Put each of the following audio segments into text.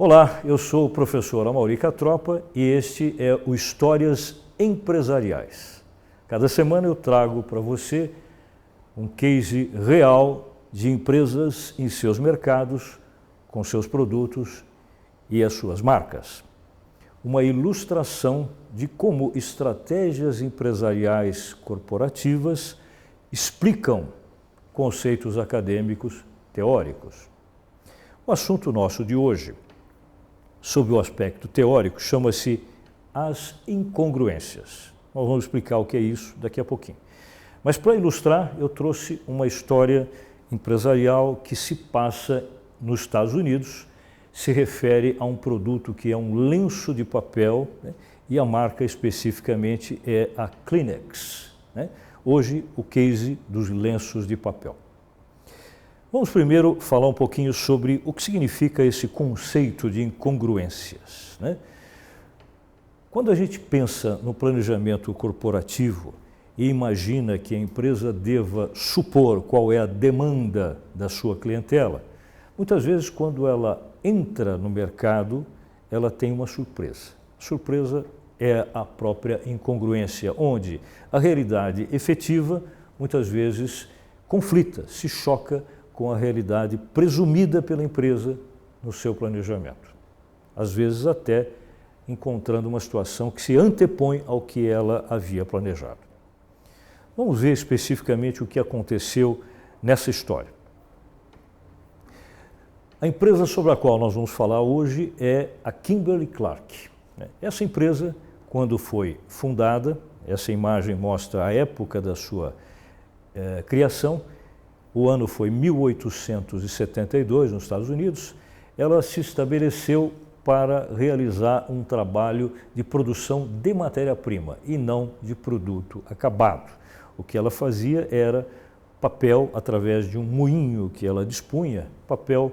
Olá, eu sou o professor Amaury Catropa e este é o Histórias Empresariais. Cada semana eu trago para você um case real de empresas em seus mercados, com seus produtos e as suas marcas. Uma ilustração de como estratégias empresariais corporativas explicam conceitos acadêmicos teóricos. O assunto nosso de hoje, sob o aspecto teórico, chama-se as incongruências. Nós vamos explicar o que é isso daqui a pouquinho. Mas para ilustrar, eu trouxe uma história empresarial que se passa nos Estados Unidos, se refere a um produto que é um lenço de papel, né? E a marca especificamente é a Kleenex, né? Hoje, o case dos lenços de papel. Vamos primeiro falar um pouquinho sobre o que significa esse conceito de incongruências, né? Quando a gente pensa no planejamento corporativo e imagina que a empresa deva supor qual é a demanda da sua clientela, muitas vezes quando ela entra no mercado, ela tem uma surpresa. A surpresa é a própria incongruência, onde a realidade efetiva muitas vezes conflita, se choca com a realidade presumida pela empresa no seu planejamento. Às vezes até encontrando uma situação que se antepõe ao que ela havia planejado. Vamos ver especificamente o que aconteceu nessa história. A empresa sobre a qual nós vamos falar hoje é a Kimberly-Clark. Essa empresa, quando foi fundada, essa imagem mostra a época da sua criação, o ano foi 1872, nos Estados Unidos, ela se estabeleceu para realizar um trabalho de produção de matéria-prima e não de produto acabado. O que ela fazia era papel através de um moinho que ela dispunha, papel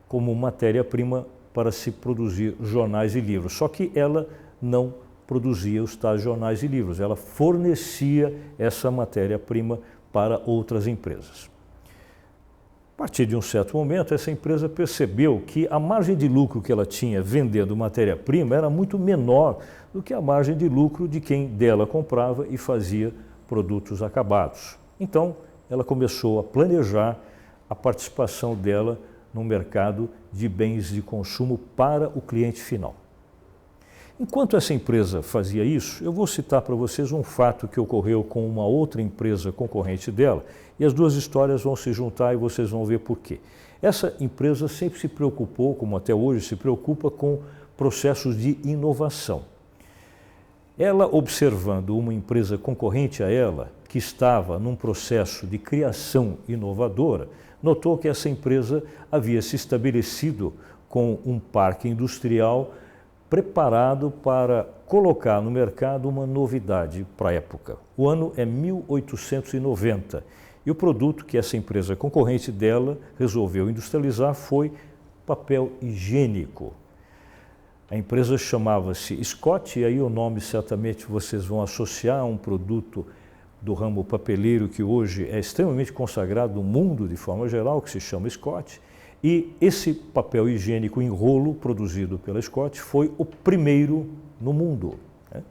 como matéria-prima para se produzir jornais e livros. Só que ela não produzia os tais jornais e livros, ela fornecia essa matéria-prima para outras empresas. A partir de um certo momento, essa empresa percebeu que a margem de lucro que ela tinha vendendo matéria-prima era muito menor do que a margem de lucro de quem dela comprava e fazia produtos acabados. Então, ela começou a planejar a participação dela no mercado de bens de consumo para o cliente final. Enquanto essa empresa fazia isso, eu vou citar para vocês um fato que ocorreu com uma outra empresa concorrente dela, e as duas histórias vão se juntar e vocês vão ver por quê. Essa empresa sempre se preocupou, como até hoje se preocupa, com processos de inovação. Ela, observando uma empresa concorrente a ela, que estava num processo de criação inovadora, notou que essa empresa havia se estabelecido com um parque industrial preparado para colocar no mercado uma novidade para a época. O ano é 1890 e o produto que essa empresa concorrente dela resolveu industrializar foi papel higiênico. A empresa chamava-se Scott, e aí o nome certamente vocês vão associar a um produto do ramo papeleiro que hoje é extremamente consagrado no mundo de forma geral, que se chama Scott. E esse papel higiênico em rolo produzido pela Scott foi o primeiro no mundo, né?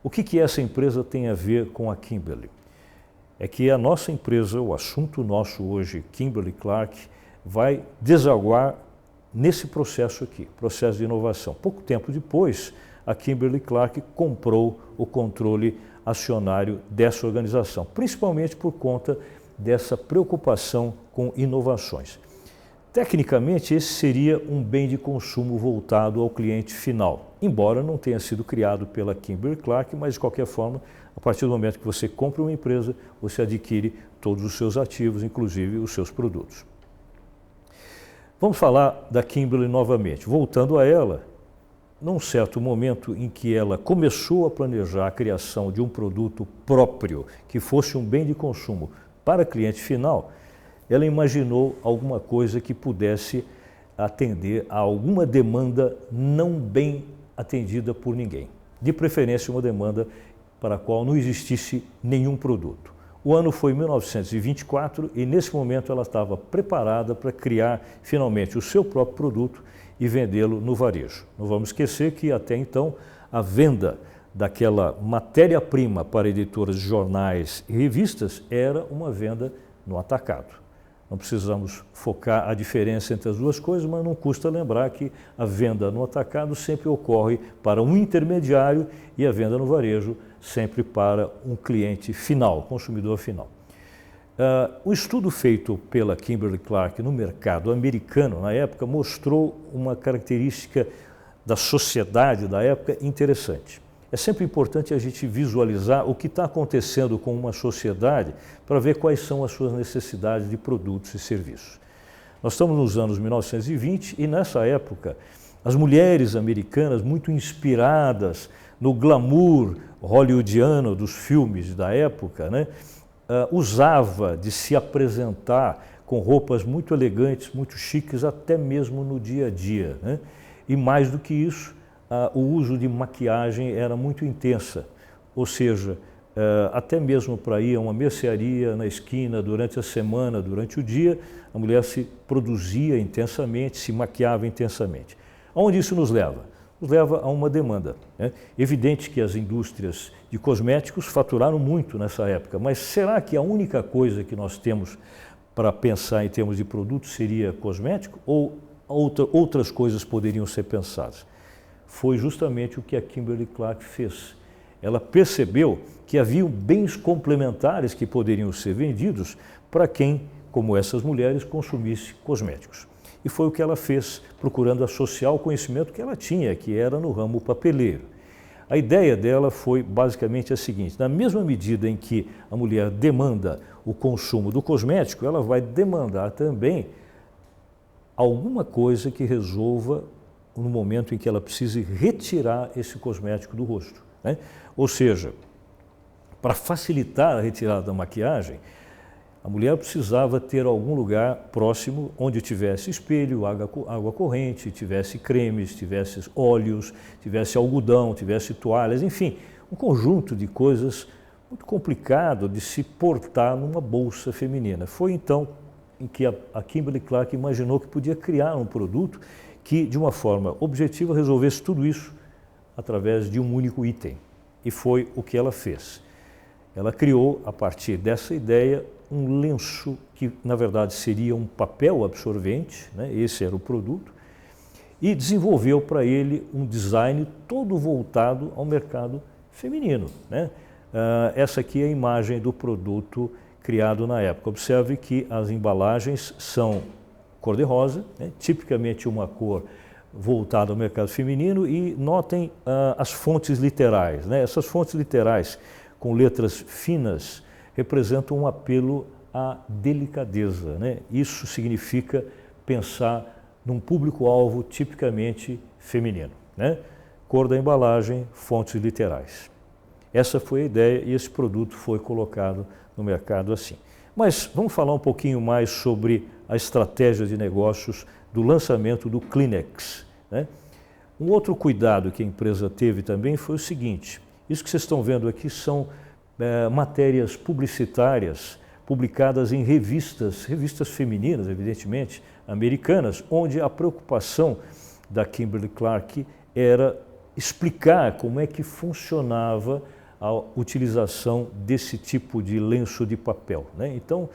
O que essa empresa tem a ver com a Kimberly? É que a nossa empresa, o assunto nosso hoje, Kimberly-Clark, vai desaguar nesse processo aqui, processo de inovação. Pouco tempo depois, a Kimberly-Clark comprou o controle acionário dessa organização, principalmente por conta dessa preocupação com inovações. Tecnicamente, esse seria um bem de consumo voltado ao cliente final, embora não tenha sido criado pela Kimberly-Clark, mas de qualquer forma, a partir do momento que você compra uma empresa, você adquire todos os seus ativos, inclusive os seus produtos. Vamos falar da Kimberly novamente. Voltando a ela, num certo momento em que ela começou a planejar a criação de um produto próprio, que fosse um bem de consumo para cliente final, ela imaginou alguma coisa que pudesse atender a alguma demanda não bem atendida por ninguém. De preferência, uma demanda para a qual não existisse nenhum produto. O ano foi 1924 e nesse momento ela estava preparada para criar finalmente o seu próprio produto e vendê-lo no varejo. Não vamos esquecer que até então a venda daquela matéria-prima para editoras de jornais e revistas era uma venda no atacado. Não precisamos focar a diferença entre as duas coisas, mas não custa lembrar que a venda no atacado sempre ocorre para um intermediário e a venda no varejo sempre para um cliente final, consumidor final. O estudo feito pela Kimberly-Clark no mercado americano, na época, mostrou uma característica da sociedade da época interessante. É sempre importante a gente visualizar o que está acontecendo com uma sociedade para ver quais são as suas necessidades de produtos e serviços. Nós estamos nos anos 1920 e nessa época as mulheres americanas, muito inspiradas no glamour hollywoodiano dos filmes da época, né, usava de se apresentar com roupas muito elegantes, muito chiques, até mesmo no dia a dia, né? E mais do que isso, o uso de maquiagem era muito intensa, ou seja, até mesmo para ir a uma mercearia na esquina durante a semana, durante o dia, a mulher se produzia intensamente, se maquiava intensamente. Aonde isso nos leva? Nos leva a uma demanda, né? Evidente que as indústrias de cosméticos faturaram muito nessa época, mas será que a única coisa que nós temos para pensar em termos de produto seria cosmético ou outras coisas poderiam ser pensadas? Foi justamente o que a Kimberly-Clark fez. Ela percebeu que haviam bens complementares que poderiam ser vendidos para quem, como essas mulheres, consumisse cosméticos. E foi o que ela fez, procurando associar o conhecimento que ela tinha, que era no ramo papeleiro. A ideia dela foi basicamente a seguinte: na mesma medida em que a mulher demanda o consumo do cosmético, ela vai demandar também alguma coisa que resolva no momento em que ela precise retirar esse cosmético do rosto, né? Ou seja, para facilitar a retirada da maquiagem, a mulher precisava ter algum lugar próximo onde tivesse espelho, água corrente, tivesse cremes, tivesse óleos, tivesse algodão, tivesse toalhas, enfim, um conjunto de coisas muito complicado de se portar numa bolsa feminina. Foi então em que a Kimberly-Clark imaginou que podia criar um produto que, de uma forma objetiva, resolvesse tudo isso através de um único item. E foi o que ela fez. Ela criou, a partir dessa ideia, um lenço que, na verdade, seria um papel absorvente, né? Esse era o produto, e desenvolveu para ele um design todo voltado ao mercado feminino, né? Essa aqui é a imagem do produto criado na época. Observe que as embalagens são cor-de-rosa, né? Tipicamente uma cor voltada ao mercado feminino, e notem as fontes literais, né? Essas fontes literais com letras finas representam um apelo à delicadeza, né? Isso significa pensar num público-alvo tipicamente feminino, né? Cor da embalagem, fontes literais. Essa foi a ideia e esse produto foi colocado no mercado assim. Mas vamos falar um pouquinho mais sobre a estratégia de negócios do lançamento do Kleenex, né? Um outro cuidado que a empresa teve também foi o seguinte: isso que vocês estão vendo aqui são matérias publicitárias publicadas em revistas femininas, evidentemente, americanas, onde a preocupação da Kimberly-Clark era explicar como é que funcionava a utilização desse tipo de lenço de papel, né? Então,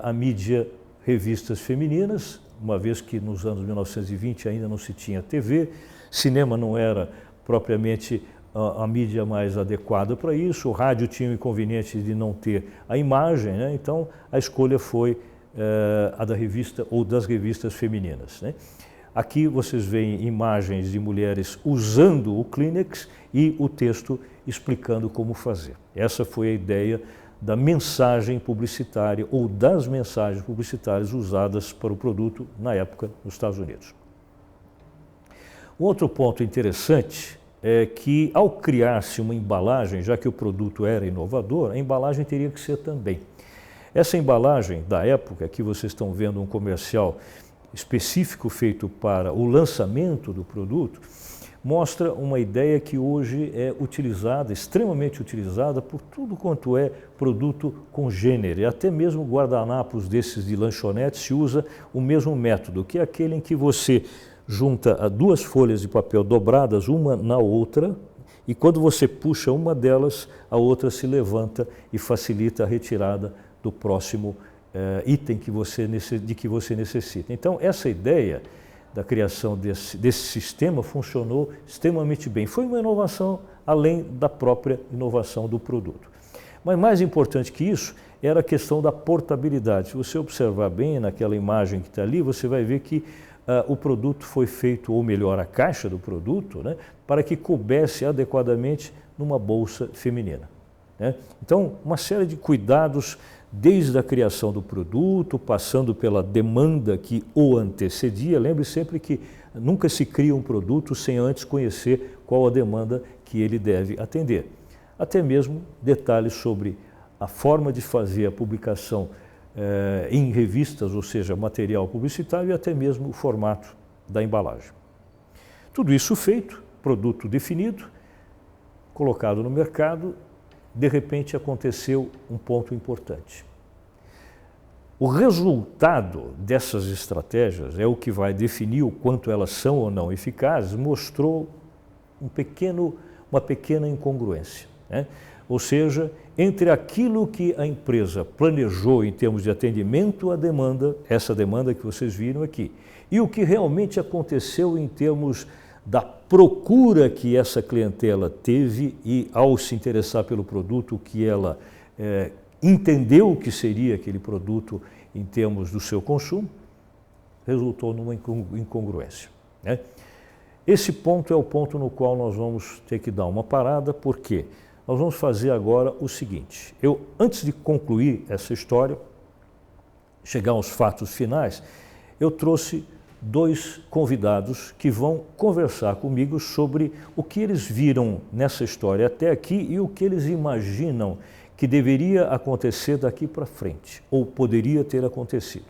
a mídia revistas femininas, uma vez que nos anos 1920 ainda não se tinha TV, cinema não era propriamente a mídia mais adequada para isso, o rádio tinha o inconveniente de não ter a imagem, né? Então a escolha foi a da revista ou das revistas femininas, né? Aqui vocês veem imagens de mulheres usando o Kleenex e o texto explicando como fazer. Essa foi a ideia da mensagem publicitária ou das mensagens publicitárias usadas para o produto na época nos Estados Unidos. Um outro ponto interessante é que, ao criar-se uma embalagem, já que o produto era inovador, a embalagem teria que ser também. Essa embalagem da época, aqui vocês estão vendo um comercial específico feito para o lançamento do produto, mostra uma ideia que hoje é utilizada, extremamente utilizada por tudo quanto é produto congênere. Até mesmo guardanapos desses de lanchonete se usa o mesmo método, que é aquele em que você junta a duas folhas de papel dobradas, uma na outra, e quando você puxa uma delas, a outra se levanta e facilita a retirada do próximo item de que você necessita. Então, essa ideia da criação desse sistema funcionou extremamente bem. Foi uma inovação além da própria inovação do produto. Mas mais importante que isso era a questão da portabilidade. Se você observar bem naquela imagem que está ali, você vai ver que o produto foi feito, ou melhor, a caixa do produto, né, para que coubesse adequadamente numa bolsa feminina, né? Então, uma série de cuidados desde a criação do produto, passando pela demanda que o antecedia. Lembre sempre que nunca se cria um produto sem antes conhecer qual a demanda que ele deve atender. Até mesmo detalhes sobre a forma de fazer a publicação em revistas, ou seja, material publicitário, e até mesmo o formato da embalagem. Tudo isso feito, produto definido, colocado no mercado, de repente aconteceu um ponto importante. O resultado dessas estratégias é o que vai definir o quanto elas são ou não eficazes, mostrou uma pequena incongruência, né? Ou seja, entre aquilo que a empresa planejou em termos de atendimento à demanda, essa demanda que vocês viram aqui, e o que realmente aconteceu em termos da procura que essa clientela teve e, ao se interessar pelo produto, que ela entendeu o que seria aquele produto em termos do seu consumo, resultou numa incongruência, né? Esse ponto é o ponto no qual nós vamos ter que dar uma parada, porque nós vamos fazer agora o seguinte. Antes de concluir essa história, chegar aos fatos finais, eu trouxe dois convidados que vão conversar comigo sobre o que eles viram nessa história até aqui e o que eles imaginam que deveria acontecer daqui para frente, ou poderia ter acontecido.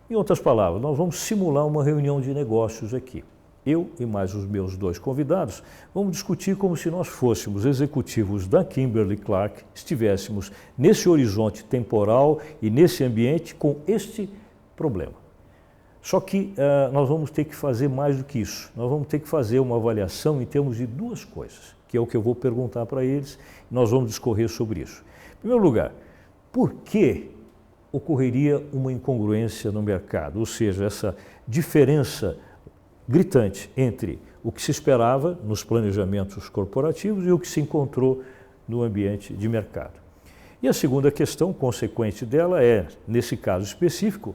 Em outras palavras, nós vamos simular uma reunião de negócios aqui. Eu e mais os meus dois convidados vamos discutir como se nós fôssemos executivos da Kimberly-Clark, estivéssemos nesse horizonte temporal e nesse ambiente com este problema. Só que nós vamos ter que fazer mais do que isso. Nós vamos ter que fazer uma avaliação em termos de duas coisas, que é o que eu vou perguntar para eles, e nós vamos discorrer sobre isso. Em primeiro lugar, por que ocorreria uma incongruência no mercado? Ou seja, essa diferença gritante entre o que se esperava nos planejamentos corporativos e o que se encontrou no ambiente de mercado. E a segunda questão consequente dela é, nesse caso específico,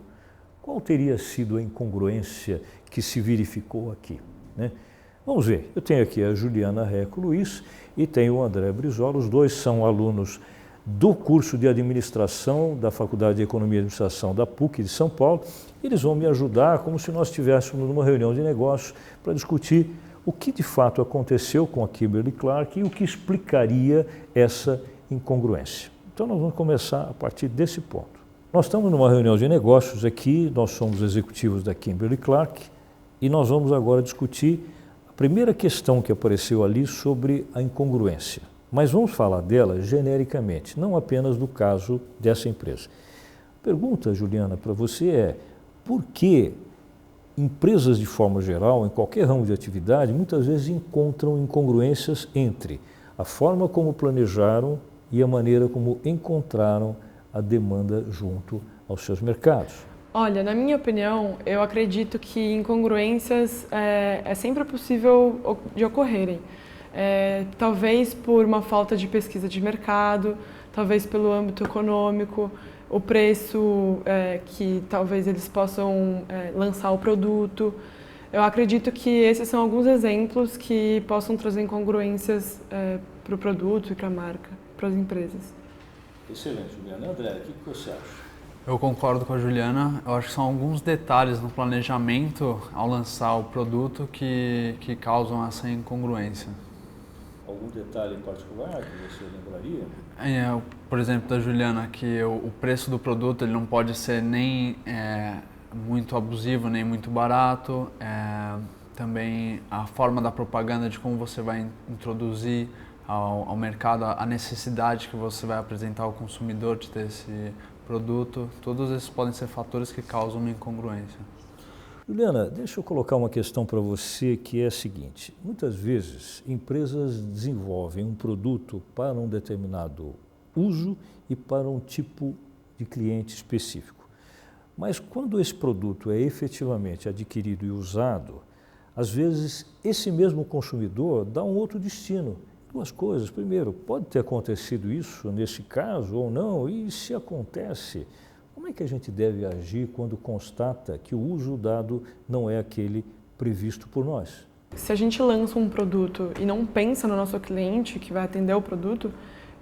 qual teria sido a incongruência que se verificou aqui, né? Vamos ver, eu tenho aqui a Juliana Reco Luiz e tenho o André Brizola, os dois são alunos do curso de administração da Faculdade de Economia e Administração da PUC de São Paulo. Eles vão me ajudar como se nós estivéssemos numa reunião de negócios para discutir o que de fato aconteceu com a Kimberly-Clark e o que explicaria essa incongruência. Então nós vamos começar a partir desse ponto. Nós estamos numa reunião de negócios aqui, nós somos executivos da Kimberly-Clark e nós vamos agora discutir a primeira questão que apareceu ali sobre a incongruência. Mas vamos falar dela genericamente, não apenas do caso dessa empresa. A pergunta, Juliana, para você é: por que empresas de forma geral, em qualquer ramo de atividade, muitas vezes encontram incongruências entre a forma como planejaram e a maneira como encontraram a demanda junto aos seus mercados? Olha, na minha opinião, eu acredito que incongruências é sempre possível de ocorrerem. Talvez por uma falta de pesquisa de mercado, talvez pelo âmbito econômico, o preço que talvez eles possam lançar o produto. Eu acredito que esses são alguns exemplos que possam trazer incongruências para o produto e para a marca, para as empresas. Excelente, Juliana. André, o que você acha? Eu concordo com a Juliana. Eu acho que são alguns detalhes no planejamento ao lançar o produto que causam essa incongruência. Algum detalhe em particular que você lembraria? Por exemplo, da Juliana, que o preço do produto ele não pode ser nem muito abusivo, nem muito barato. Também a forma da propaganda, de como você vai introduzir ao mercado, a necessidade que você vai apresentar ao consumidor de ter esse produto. Todos esses podem ser fatores que causam uma incongruência. Juliana, deixa eu colocar uma questão para você que é a seguinte. Muitas vezes, empresas desenvolvem um produto para um determinado uso e para um tipo de cliente específico. Mas quando esse produto é efetivamente adquirido e usado, às vezes esse mesmo consumidor dá um outro destino. Duas coisas. Primeiro, pode ter acontecido isso nesse caso ou não? E se acontece, como é que a gente deve agir quando constata que o uso dado não é aquele previsto por nós? Se a gente lança um produto e não pensa no nosso cliente que vai atender o produto,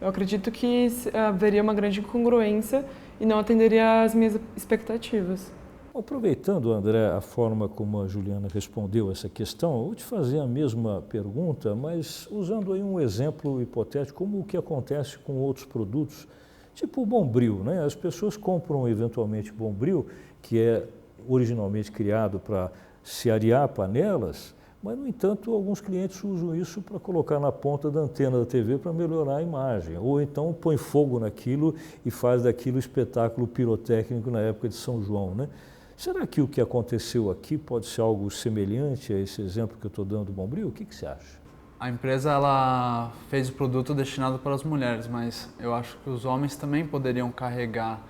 eu acredito que haveria uma grande incongruência e não atenderia às minhas expectativas. Aproveitando, André, a forma como a Juliana respondeu essa questão, eu vou te fazer a mesma pergunta, mas usando aí um exemplo hipotético, como o que acontece com outros produtos, tipo o Bombril, né? As pessoas compram eventualmente Bombril, que é originalmente criado para se arear panelas, mas, no entanto, alguns clientes usam isso para colocar na ponta da antena da TV para melhorar a imagem. Ou então põe fogo naquilo e faz daquilo espetáculo pirotécnico na época de São João, né? Será que o que aconteceu aqui pode ser algo semelhante a esse exemplo que eu estou dando do Bombril? O que você acha? A empresa ela fez o produto destinado para as mulheres, mas eu acho que os homens também poderiam carregar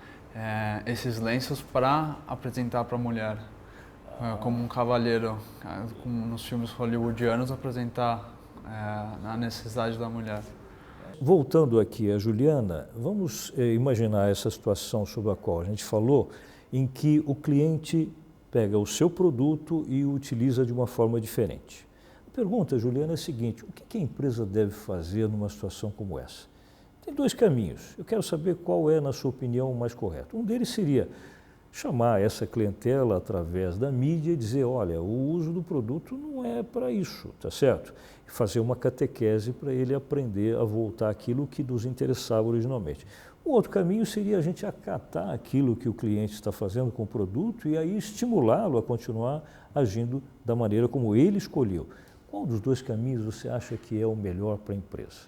esses lenços para apresentar para a mulher. Como um cavalheiro, como nos filmes hollywoodianos, apresentar a necessidade da mulher. Voltando aqui a Juliana, vamos imaginar essa situação sobre a qual a gente falou, em que o cliente pega o seu produto e o utiliza de uma forma diferente. A pergunta, Juliana, é a seguinte: o que a empresa deve fazer numa situação como essa? Tem dois caminhos. Eu quero saber qual é, na sua opinião, o mais correto. Um deles seria chamar essa clientela através da mídia e dizer, olha, o uso do produto não é para isso, tá certo? E fazer uma catequese para ele aprender a voltar àquilo que nos interessava originalmente. O outro caminho seria a gente acatar aquilo que o cliente está fazendo com o produto e aí estimulá-lo a continuar agindo da maneira como ele escolheu. Qual dos dois caminhos você acha que é o melhor para a empresa?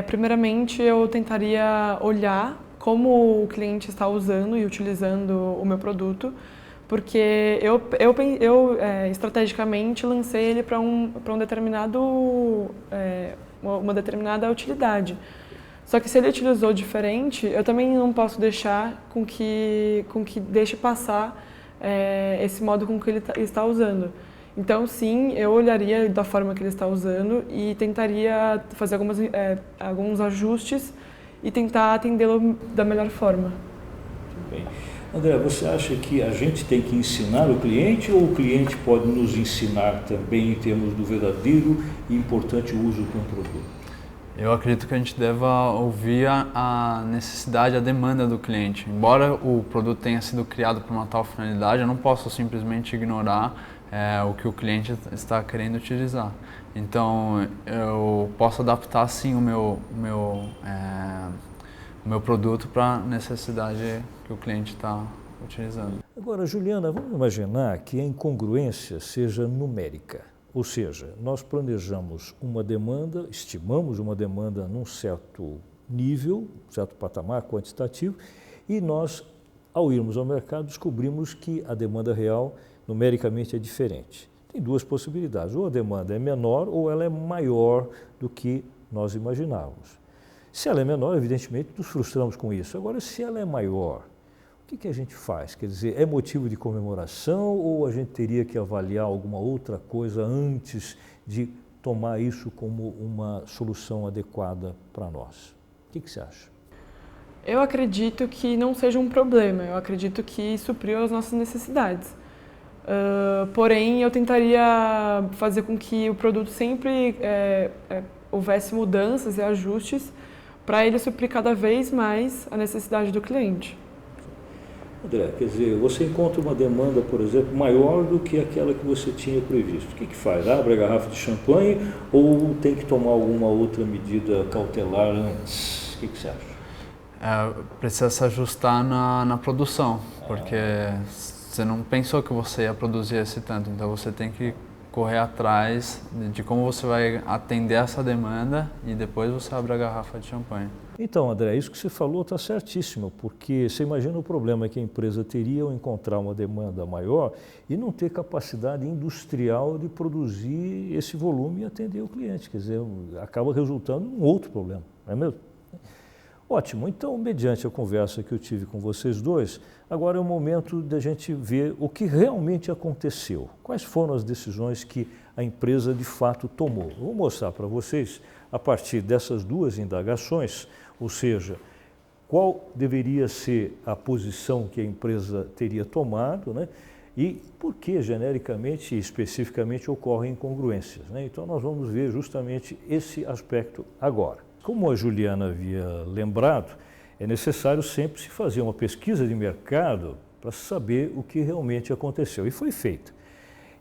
Primeiramente, eu tentaria olhar como o cliente está usando e utilizando o meu produto, porque eu estrategicamente lancei ele para uma determinada utilidade. Só que se ele utilizou diferente, eu também não posso deixar com que deixe passar esse modo com que ele está usando. Então, sim, eu olharia da forma que ele está usando e tentaria fazer alguns ajustes e tentar atendê-lo da melhor forma. Muito bem. André, você acha que a gente tem que ensinar o cliente ou o cliente pode nos ensinar também em termos do verdadeiro e importante uso de um produto? Eu acredito que a gente deva ouvir a necessidade, a demanda do cliente. Embora o produto tenha sido criado para uma tal finalidade, eu não posso simplesmente ignorar o que o cliente está querendo utilizar. Então, eu posso adaptar sim o meu produto para a necessidade que o cliente está utilizando. Agora, Juliana, vamos imaginar que a incongruência seja numérica. Ou seja, nós planejamos uma demanda, estimamos uma demanda num certo nível, um certo patamar quantitativo, e nós, ao irmos ao mercado, descobrimos que a demanda real numericamente é diferente. Tem duas possibilidades, ou a demanda é menor ou ela é maior do que nós imaginávamos. Se ela é menor, evidentemente, nos frustramos com isso. Agora, se ela é maior, o que a gente faz? Quer dizer, é motivo de comemoração ou a gente teria que avaliar alguma outra coisa antes de tomar isso como uma solução adequada para nós? O que você acha? Eu acredito que não seja um problema, eu acredito que supriu as nossas necessidades. Porém, eu tentaria fazer com que o produto sempre houvesse mudanças e ajustes para ele suprir cada vez mais a necessidade do cliente. André, quer dizer, você encontra uma demanda, por exemplo, maior do que aquela que você tinha previsto. O que faz? Abre a garrafa de champanhe ou tem que tomar alguma outra medida cautelar antes? O que você acha? Precisa se ajustar na produção, porque você não pensou que você ia produzir esse tanto, então você tem que correr atrás de como você vai atender essa demanda e depois você abre a garrafa de champanhe. Então, André, isso que você falou está certíssimo, porque você imagina o problema que a empresa teria ao encontrar uma demanda maior e não ter capacidade industrial de produzir esse volume e atender o cliente. Quer dizer, acaba resultando em um outro problema, não é mesmo? Ótimo, então, mediante a conversa que eu tive com vocês dois, agora é o momento da gente ver o que realmente aconteceu. Quais foram as decisões que a empresa de fato tomou? Eu vou mostrar para vocês, a partir dessas duas indagações, ou seja, qual deveria ser a posição que a empresa teria tomado, né? E por que genericamente e especificamente ocorrem incongruências, né? Então nós vamos ver justamente esse aspecto agora. Como a Juliana havia lembrado, é necessário sempre se fazer uma pesquisa de mercado para saber o que realmente aconteceu. E foi feita.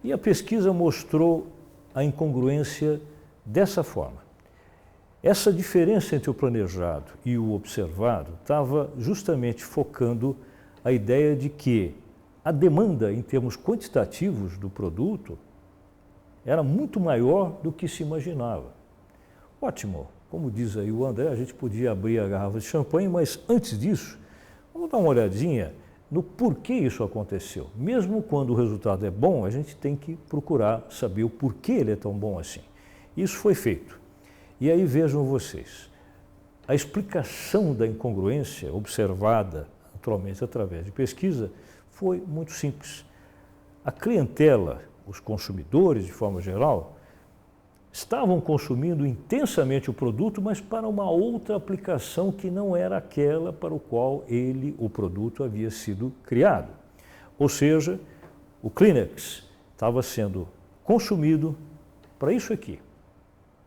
E a pesquisa mostrou a incongruência dessa forma. Essa diferença entre o planejado e o observado estava justamente focando a ideia de que a demanda em termos quantitativos do produto era muito maior do que se imaginava. Ótimo, como diz aí o André, a gente podia abrir a garrafa de champanhe, mas antes disso, vamos dar uma olhadinha no porquê isso aconteceu. Mesmo quando o resultado é bom, a gente tem que procurar saber o porquê ele é tão bom assim. Isso foi feito. E aí vejam vocês, a explicação da incongruência observada naturalmente através de pesquisa foi muito simples. A clientela, os consumidores de forma geral, estavam consumindo intensamente o produto, mas para uma outra aplicação que não era aquela para o qual o produto havia sido criado. Ou seja, o Kleenex estava sendo consumido para isso aqui.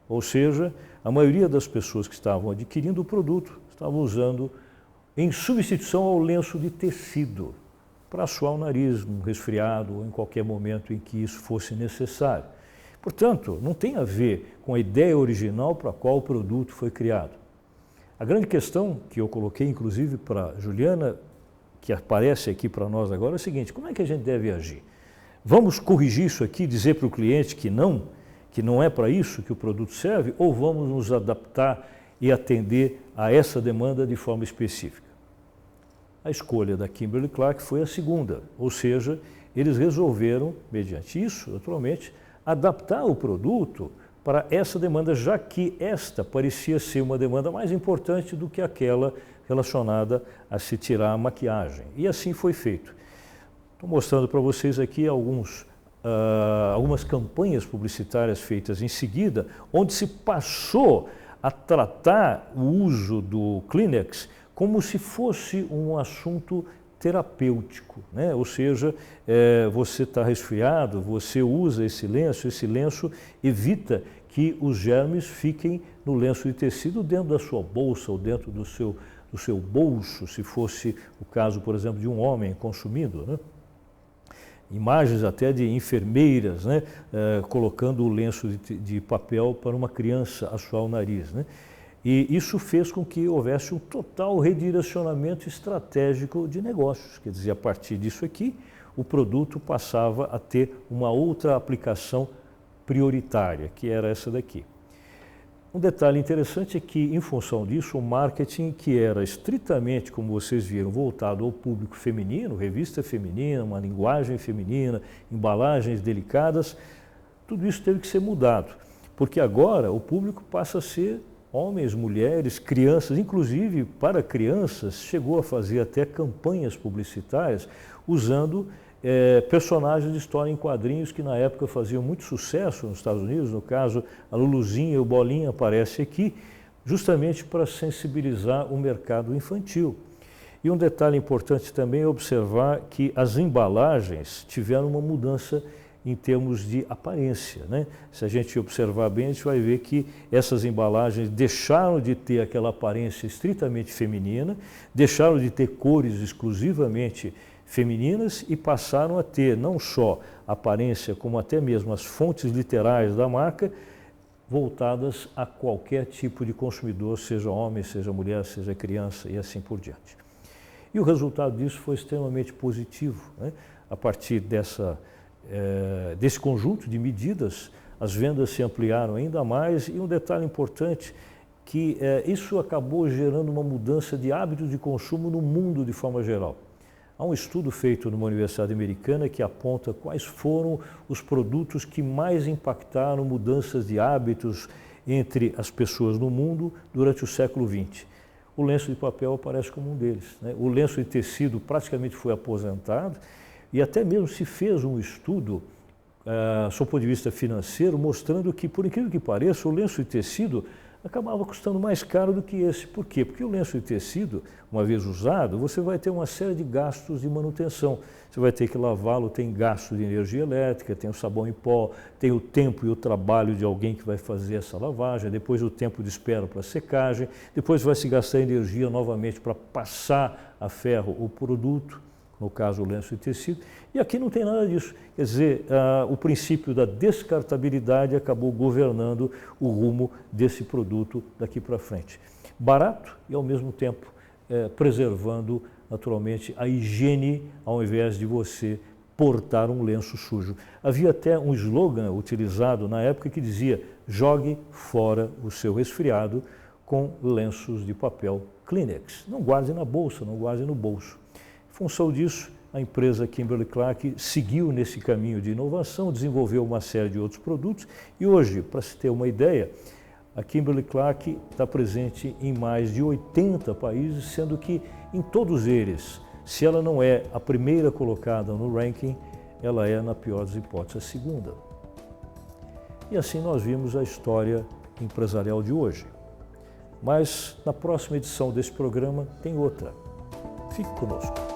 Ou seja, a maioria das pessoas que estavam adquirindo o produto estavam usando em substituição ao lenço de tecido para assoar o nariz, num resfriado ou em qualquer momento em que isso fosse necessário. Portanto, não tem a ver com a ideia original para a qual o produto foi criado. A grande questão que eu coloquei, inclusive, para a Juliana, que aparece aqui para nós agora, é o seguinte: como é que a gente deve agir? Vamos corrigir isso aqui, dizer para o cliente que não é para isso que o produto serve, ou vamos nos adaptar e atender a essa demanda de forma específica? A escolha da Kimberly-Clark foi a segunda, ou seja, eles resolveram, mediante isso, naturalmente, adaptar o produto para essa demanda, já que esta parecia ser uma demanda mais importante do que aquela relacionada a se tirar a maquiagem. E assim foi feito. Estou mostrando para vocês aqui algumas campanhas publicitárias feitas em seguida, onde se passou a tratar o uso do Kleenex como se fosse um assunto terapêutico, né? Ou seja, você está resfriado, você usa esse lenço evita que os germes fiquem no lenço de tecido dentro da sua bolsa ou dentro do seu bolso, se fosse o caso, por exemplo, de um homem consumindo, né? Imagens até de enfermeiras, né? Colocando o lenço de papel para uma criança assoar o nariz, né? E isso fez com que houvesse um total redirecionamento estratégico de negócios. Quer dizer, a partir disso aqui, o produto passava a ter uma outra aplicação prioritária, que era essa daqui. Um detalhe interessante é que, em função disso, o marketing, que era estritamente, como vocês viram, voltado ao público feminino, revista feminina, uma linguagem feminina, embalagens delicadas, tudo isso teve que ser mudado, porque agora o público passa a ser homens, mulheres, crianças, inclusive para crianças, chegou a fazer até campanhas publicitárias usando personagens de história em quadrinhos que na época faziam muito sucesso nos Estados Unidos. No caso, a Luluzinha e o Bolinha aparece aqui, justamente para sensibilizar o mercado infantil. E um detalhe importante também é observar que as embalagens tiveram uma mudança em termos de aparência, né? Se a gente observar bem, a gente vai ver que essas embalagens deixaram de ter aquela aparência estritamente feminina, deixaram de ter cores exclusivamente femininas e passaram a ter não só aparência, como até mesmo as fontes literais da marca voltadas a qualquer tipo de consumidor, seja homem, seja mulher, seja criança e assim por diante. E o resultado disso foi extremamente positivo, né? A partir dessa desse conjunto de medidas, as vendas se ampliaram ainda mais e um detalhe importante, que isso acabou gerando uma mudança de hábitos de consumo no mundo de forma geral. Há um estudo feito numa universidade americana que aponta quais foram os produtos que mais impactaram mudanças de hábitos entre as pessoas no mundo durante o século XX. O lenço de papel aparece como um deles, né? O lenço de tecido praticamente foi aposentado e até mesmo se fez um estudo, sob o ponto de vista financeiro, mostrando que, por incrível que pareça, o lenço de tecido acabava custando mais caro do que esse. Por quê? Porque o lenço de tecido, uma vez usado, você vai ter uma série de gastos de manutenção. Você vai ter que lavá-lo, tem gasto de energia elétrica, tem o sabão em pó, tem o tempo e o trabalho de alguém que vai fazer essa lavagem, depois o tempo de espera para secagem, depois vai se gastar energia novamente para passar a ferro o produto, no caso o lenço de tecido, e aqui não tem nada disso. Quer dizer, o princípio da descartabilidade acabou governando o rumo desse produto daqui para frente. Barato e, ao mesmo tempo, preservando, naturalmente, a higiene, ao invés de você portar um lenço sujo. Havia até um slogan utilizado na época que dizia: jogue fora o seu resfriado com lenços de papel Kleenex. Não guarde na bolsa, não guarde no bolso. Em função disso, a empresa Kimberly-Clark seguiu nesse caminho de inovação, desenvolveu uma série de outros produtos e hoje, para se ter uma ideia, a Kimberly-Clark está presente em mais de 80 países, sendo que em todos eles, se ela não é a primeira colocada no ranking, ela é, na pior das hipóteses, a segunda. E assim nós vimos a história empresarial de hoje. Mas na próxima edição desse programa tem outra. Fique conosco.